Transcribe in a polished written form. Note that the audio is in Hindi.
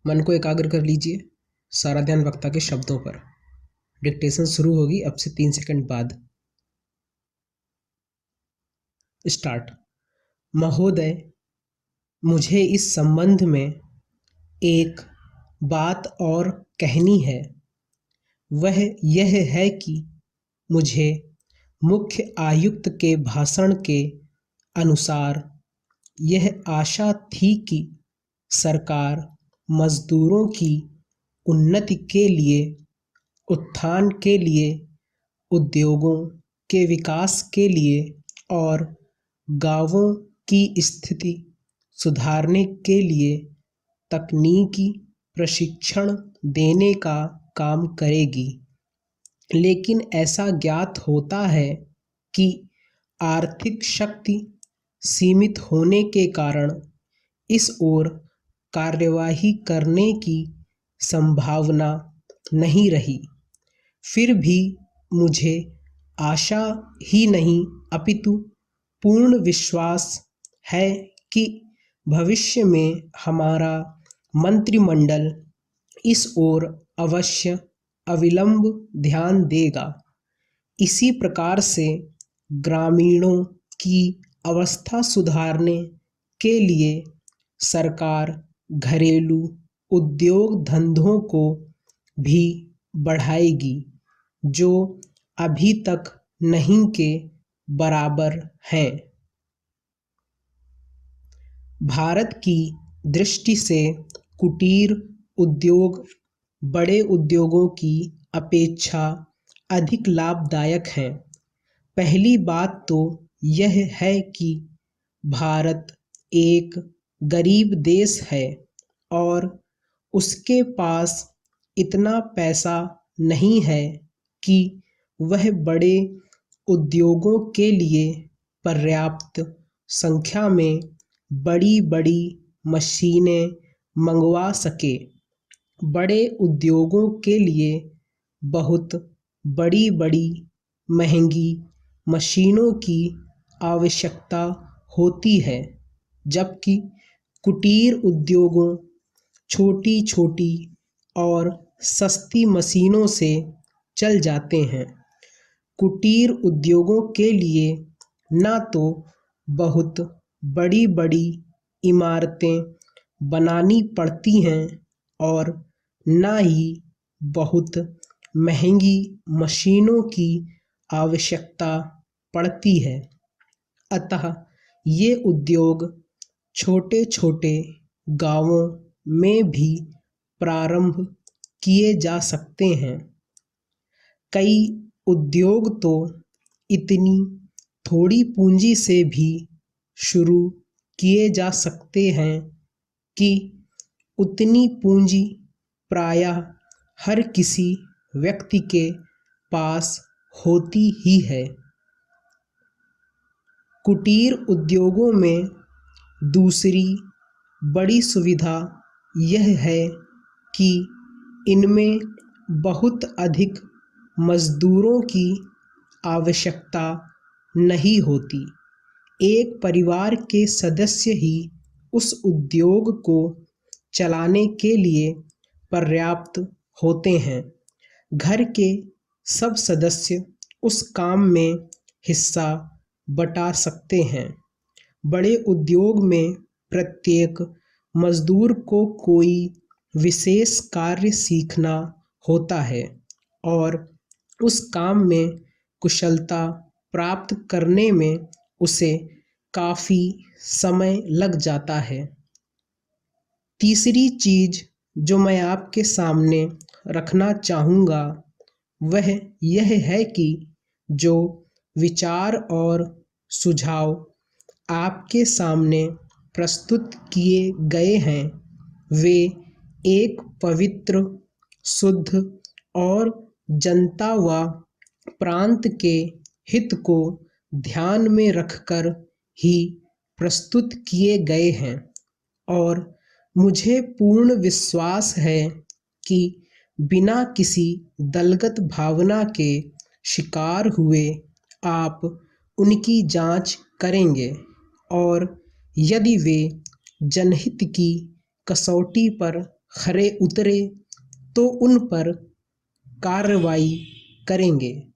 मन को एकाग्र कर लीजिए। सारा ध्यान वक्ता के शब्दों पर। डिक्टेशन शुरू होगी अब से 3 सेकंड बाद। स्टार्ट। महोदय, मुझे इस संबंध में एक बात और कहनी है। वह यह है कि मुझे मुख्य आयुक्त के भाषण के अनुसार यह आशा थी कि सरकार मजदूरों की उन्नति के लिए, उत्थान के लिए, उद्योगों के विकास के लिए और गांवों की स्थिति सुधारने के लिए तकनीकी प्रशिक्षण देने का काम करेगी। लेकिन ऐसा ज्ञात होता है कि आर्थिक शक्ति सीमित होने के कारण इस ओर कार्यवाही करने की संभावना नहीं रही। फिर भी मुझे आशा ही नहीं अपितु पूर्ण विश्वास है कि भविष्य में हमारा मंत्रिमंडल इस ओर अवश्य अविलंब ध्यान देगा। इसी प्रकार से ग्रामीणों की अवस्था सुधारने के लिए सरकार घरेलू उद्योग धंधों को भी बढ़ाएगी, जो अभी तक नहीं के बराबर हैं। भारत की दृष्टि से कुटीर उद्योग बड़े उद्योगों की अपेक्षा अधिक लाभदायक हैं। पहली बात तो यह है कि भारत एक गरीब देश है और उसके पास इतना पैसा नहीं है कि वह बड़े उद्योगों के लिए पर्याप्त संख्या में बड़ी-बड़ी मशीनें मंगवा सके। बड़े उद्योगों के लिए बहुत बड़ी-बड़ी महंगी मशीनों की आवश्यकता होती है, जबकि कुटीर उद्योगों छोटी-छोटी और सस्ती मशीनों से चल जाते हैं। कुटीर उद्योगों के लिए न तो बहुत बड़ी-बड़ी इमारतें बनानी पड़ती हैं और न ही बहुत महंगी मशीनों की आवश्यकता पड़ती है। अतः ये उद्योग छोटे-छोटे गांवों में भी प्रारंभ किए जा सकते हैं। कई उद्योग तो इतनी थोड़ी पूंजी से भी शुरू किए जा सकते हैं कि उतनी पूंजी प्रायः हर किसी व्यक्ति के पास होती ही है। कुटीर उद्योगों में दूसरी बड़ी सुविधा यह है कि इनमें बहुत अधिक मजदूरों की आवश्यकता नहीं होती। एक परिवार के सदस्य ही उस उद्योग को चलाने के लिए पर्याप्त होते हैं। घर के सब सदस्य उस काम में हिस्सा बटा सकते हैं। बड़े उद्योग में प्रत्येक मजदूर को कोई विशेष कार्य सीखना होता है और उस काम में कुशलता प्राप्त करने में उसे काफ़ी समय लग जाता है। तीसरी चीज़ जो मैं आपके सामने रखना चाहूँगा वह यह है कि जो विचार और सुझाव आपके सामने प्रस्तुत किए गए हैं वे एक पवित्र, शुद्ध और जनता व प्रांत के हित को ध्यान में रखकर ही प्रस्तुत किए गए हैं और मुझे पूर्ण विश्वास है कि बिना किसी दलगत भावना के शिकार हुए आप उनकी जांच करेंगे और यदि वे जनहित की कसौटी पर खरे उतरे तो उन पर कार्रवाई करेंगे।